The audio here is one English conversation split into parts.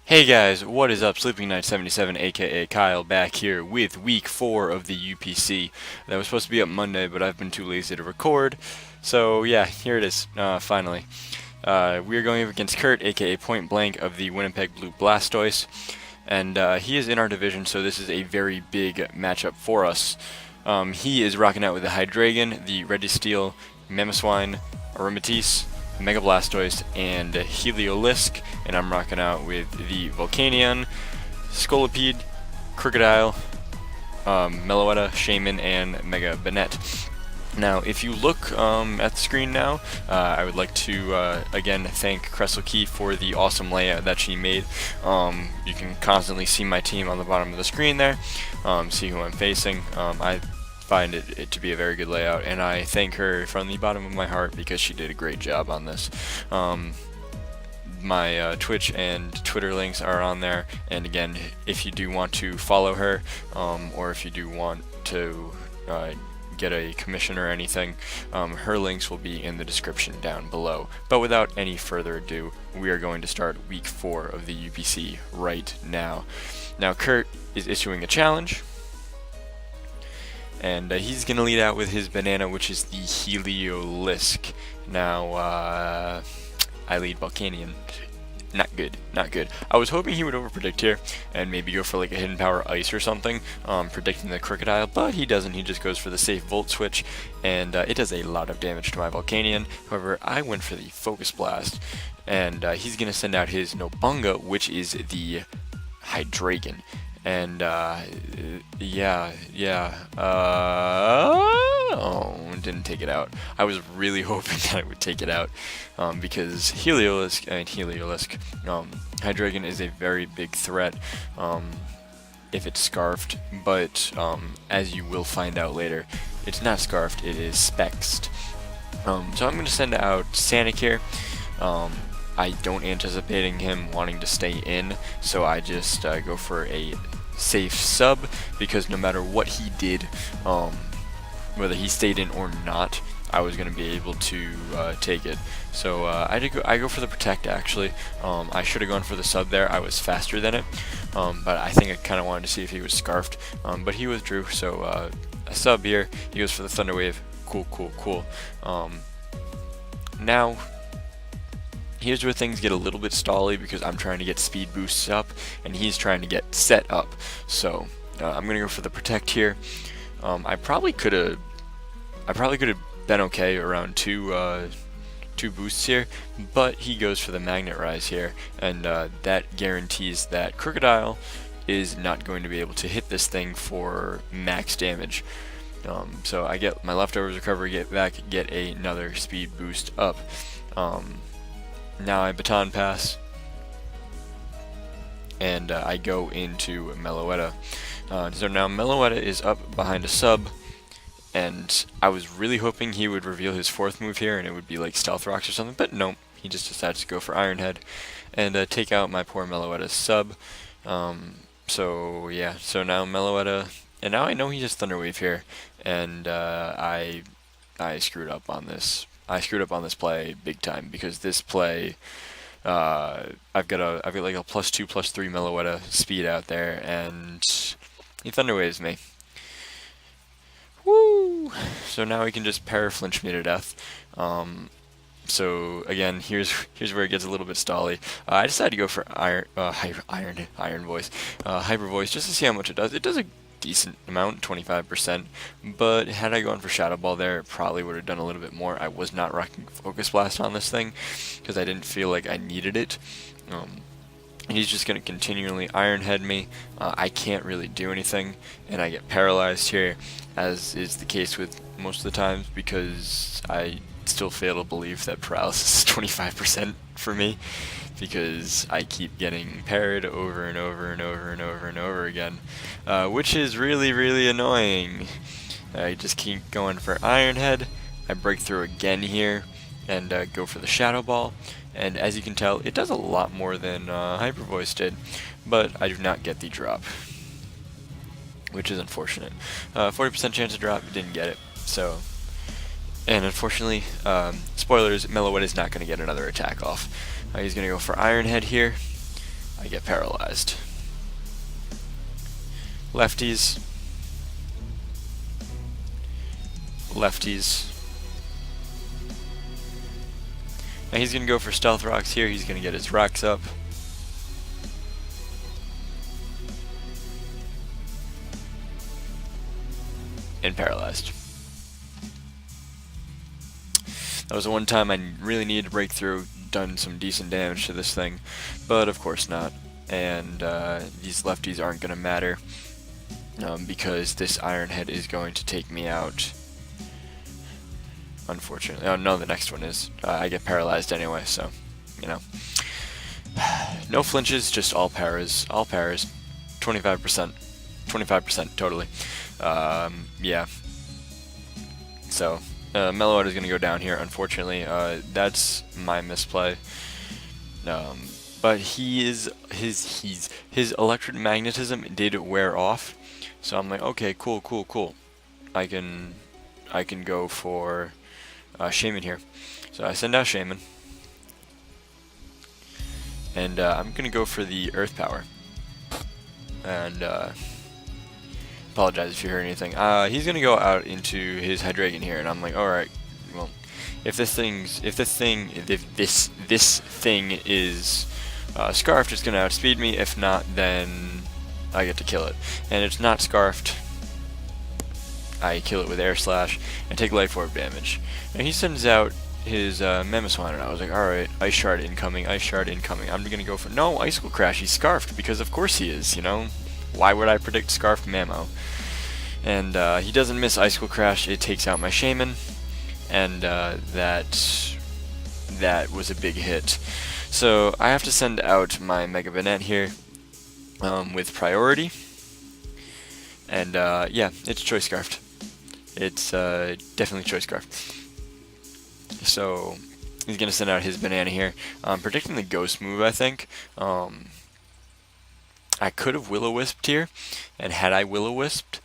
Hey guys, what is up? Sleeping Knight 77 aka Kyle back here with week 4 of the UPC. That was supposed to be up Monday, but I've been too lazy to record. So yeah, here it is, finally. We are going up against Kurt aka Point Blank of the Winnipeg Blue Blastoise. And he is in our division, so this is a very big matchup for us. He is rocking out with the Hydreigon, the Registeel, Mamoswine, Aromatisse, Mega Blastoise, and Heliolisk, and I'm rocking out with the Volcanion, Scolipede, Crocodile, Meloetta, Shaman, and Mega Banette. Now, if you look at the screen now, I would like to again thank Cressel Key for the awesome layout that she made. You can constantly see my team on the bottom of the screen there, see who I'm facing. I find it to be a very good layout, and I thank her from the bottom of my heart because she did a great job on this. My Twitch and Twitter links are on there, and again, if you do want to follow her, or if you do want to get a commission or anything, her links will be in the description down below. But without any further ado, we are going to start week 4 of the UPC right now. Now, Kurt is issuing a challenge, and he's going to lead out with his banana, which is the Heliolisk. Now, I lead Volcanion. Not good, not good. I was hoping he would overpredict here and maybe go for like a hidden power ice or something, predicting the Crocodile, but he doesn't. He just goes for the safe Volt Switch, and it does a lot of damage to my Volcanion. However, I went for the Focus Blast, and he's going to send out his Nobunga, which is the Hydreigon. And didn't take it out. I was really hoping that it would take it out, because Heliolisk, Hydreigon is a very big threat if it's scarfed, but as you will find out later, it's not scarfed, it is spexed. So I'm going to send out Sanic here. I don't anticipating him wanting to stay in, so I just go for a safe sub, because no matter what he did, whether he stayed in or not, I was going to be able to take it. So I go for the Protect, actually. I should have gone for the sub there. I was faster than it, but I think I kind of wanted to see if he was scarfed, but he withdrew, so a sub here. He goes for the Thunder Wave. Cool. Now, here's where things get a little bit stally, because I'm trying to get speed boosts up and he's trying to get set up. So I'm gonna go for the Protect here. I probably could have been okay around two boosts here, but he goes for the Magnet Rise here, and that guarantees that Crocodile is not going to be able to hit this thing for max damage. So I get my leftovers recovery, get back, get another speed boost up. Now I Baton Pass, and I go into Meloetta. So now Meloetta is up behind a sub, and I was really hoping he would reveal his 4th move here and it would be like Stealth Rocks or something, but no, he just decides to go for Iron Head and take out my poor Meloetta's sub. So yeah, so now Meloetta, and now I know he has Thunder Wave here, and I screwed up on this. I screwed up on this play big time, because this play, I've got like a +2/+3 Meloetta speed out there, and he Thunder Waves me. Woo! So now he can just Paraflinch me to death. So again, here's where it gets a little bit stally. I decided to go for Iron Voice, Hyper Voice, just to see how much it does. It does a decent amount, 25%, but had I gone for Shadow Ball there, it probably would have done a little bit more. I was not rocking Focus Blast on this thing because I didn't feel like I needed it. He's just going to continually Iron Head me. I can't really do anything, and I get paralyzed here, as is the case with most of the times, because I still fail to believe that paralysis is 25% for me, because I keep getting parried over and over again, which is really annoying. I just keep going for Iron Head. I break through again here and go for the Shadow Ball, and as you can tell, it does a lot more than Hyper Voice did, but I do not get the drop, which is unfortunate. 40% chance to drop, didn't get it, so. And unfortunately, spoilers, Meloetta is not going to get another attack off. He's going to go for Iron Head here, I get paralyzed. Lefties. Lefties. Now he's going to go for Stealth Rocks here. He's going to get his rocks up. And paralyzed. That was the one time I really needed to break through, done some decent damage to this thing, but of course not. And these lefties aren't going to matter because this Iron Head is going to take me out. Unfortunately. Oh no, the next one is. I get paralyzed anyway, so, you know. No flinches, just all paras. All paras. 25%. 25% totally. Yeah. So, Mellowout is going to go down here, unfortunately. That's my misplay. But his electromagnetism did wear off. So I'm like, okay, cool. I can go for Shaman here. So I send out Shaman. And I'm going to go for the Earth Power. And apologize if you heard anything. He's going to go out into his Hydreigon here, and I'm like, alright, well, if this thing is Scarfed, it's going to outspeed me. If not, then I get to kill it. And it's not Scarfed. I kill it with Air Slash and take Life Orb damage. And he sends out his Mamoswine, and I was like, alright, Ice Shard incoming, Ice Shard incoming. I'm gonna go for, no, Icicle Crash, he's Scarfed, because of course he is, you know? Why would I predict Scarfed Mamo? And he doesn't miss Icicle Crash, it takes out my Shaman, and that was a big hit. So I have to send out my Mega Banette here with priority, and yeah, it's Choice Scarfed. It's definitely Choice Scarfed. So he's going to send out his banana here. Predicting the Ghost move, I think. I could have Will-O-Wisped here, and had I Will-O-Wisped,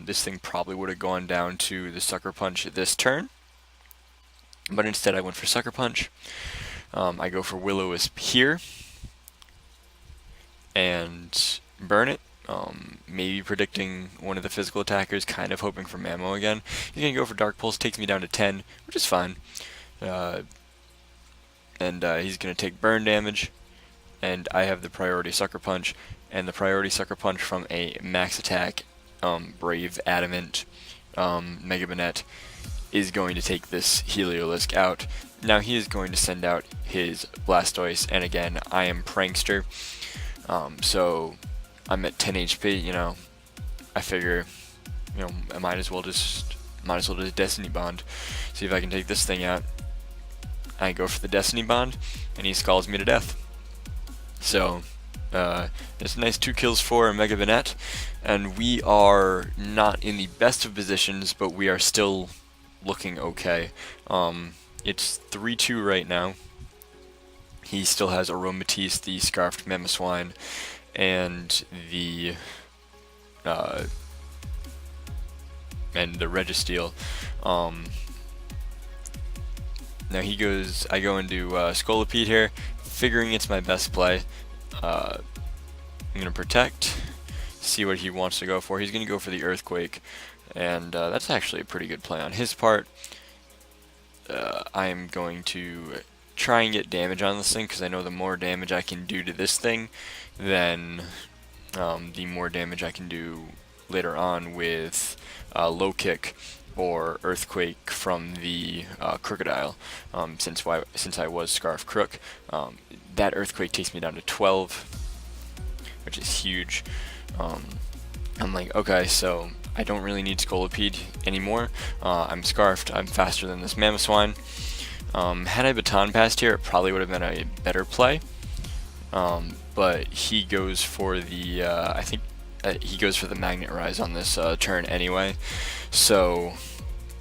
this thing probably would have gone down to the Sucker Punch this turn. But instead I went for Sucker Punch. I go for Will-O-Wisp here, and burn it. Maybe predicting one of the physical attackers, kind of hoping for Mamo again. He's going to go for Dark Pulse, takes me down to 10, which is fine. And he's going to take burn damage, and I have the priority Sucker Punch, and the priority Sucker Punch from a max attack Brave Adamant Mega Banette is going to take this Heliolisk out. Now he is going to send out his Blastoise, and again, I am Prankster, so I'm at 10 HP, you know, I figure, you know, I might as well just Destiny Bond, see if I can take this thing out. I go for the Destiny Bond, and he scalds me to death. So, it's a nice 2 kills for a Mega Banette, and we are not in the best of positions, but we are still looking okay. It's 3-2 right now. He still has Aromatisse, the Scarfed Mamoswine, and the Registeel. Now I go into Scolipede here, figuring it's my best play. I'm gonna protect, see what he wants to go for. He's gonna go for the Earthquake, and that's actually a pretty good play on his part. I am going to try and get damage on this thing, because I know the more damage I can do to this thing, then the more damage I can do later on with Low Kick or Earthquake from the Crocodile. Since I was Scarf Crook, that Earthquake takes me down to 12, which is huge. I'm like, okay, so I don't really need Scolipede anymore. I'm Scarfed, I'm faster than this Mamoswine. Had I Baton Passed here, it probably would have been a better play. But he goes for the, I think he goes for the Magnet Rise on this turn anyway. So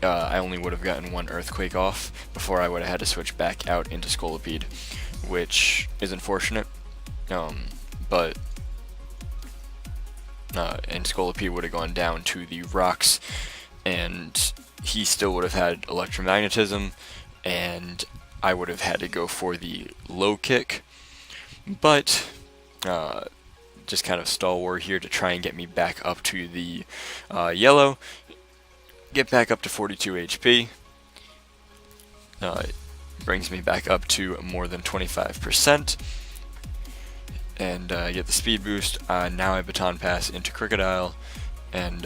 I only would have gotten 1 Earthquake off before I would have had to switch back out into Scolipede, which is unfortunate. But and Scolipede would have gone down to the rocks, and he still would have had Electromagnetism, and I would have had to go for the Low Kick. But just kind of stalwart here to try and get me back up to the yellow, get back up to 42 HP. It brings me back up to more than 25%, and get the speed boost. Now I baton pass into Crocodile, and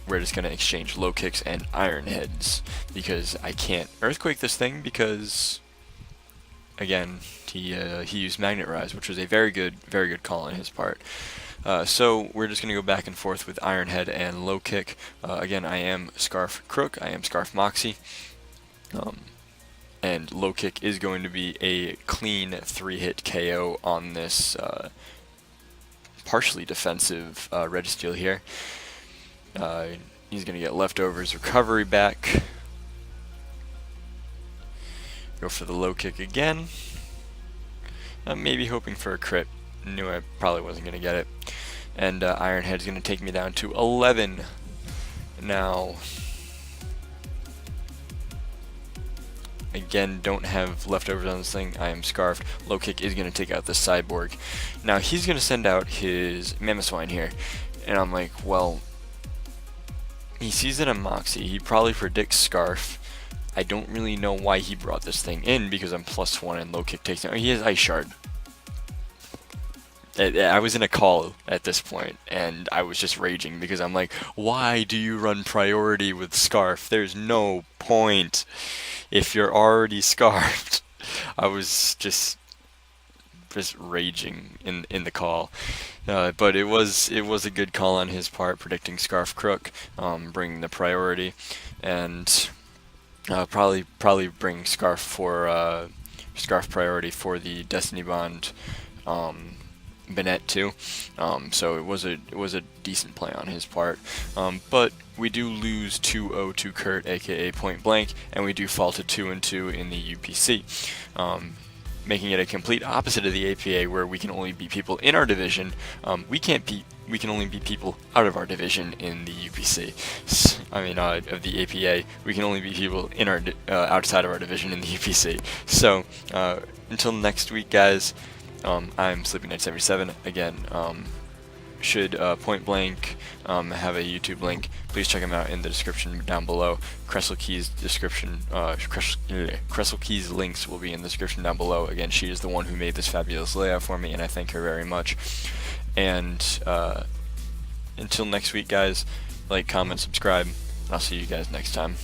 we're just going to exchange low kicks and iron heads, because I can't earthquake this thing because, again, he used Magnet Rise, which was a very good call on his part. So we're just going to go back and forth with Iron Head and Low Kick. Again, I am Scarf Crook, I am Scarf Moxie, and Low Kick is going to be a clean 3-hit KO on this partially defensive Registeel here. He's going to get Leftovers Recovery back. Go for the Low Kick again. Maybe hoping for a crit. Knew I probably wasn't going to get it. And Iron Head's going to take me down to 11. Now, again, don't have leftovers on this thing. I am Scarfed. Low Kick is going to take out the Cyborg. Now, he's going to send out his Mamoswine here. And I'm like, well, he sees that I'm Moxie. He probably predicts Scarf. I don't really know why he brought this thing in, because I'm +1 and Low Kick takes down. He has Ice Shard. I was in a call at this point, and I was just raging because I'm like, why do you run priority with Scarf? There's no point if you're already Scarfed. I was just raging in the call, but it was a good call on his part, predicting Scarf Crook, bringing the priority, and probably bring Scarf for Scarf priority for the Destiny Bond Bennett too. So it was a decent play on his part, but we do lose 2-0 to Kurt, aka Point Blank, and we do fall to 2-2 in the UPC, making it a complete opposite of the APA, where we can only beat people in our division. We can only beat people out of our division in the UPC. Of the APA, we can only beat people in our outside of our division in the UPC. So until next week, guys. I'm Sleeping Knight 77 again. Should Point Blank have a YouTube link, please check him out in the description down below. Cressel Key's description, Cressel Key's links will be in the description down below. Again, she is the one who made this fabulous layout for me, and I thank her very much. And until next week, guys, like, comment, subscribe, and I'll see you guys next time.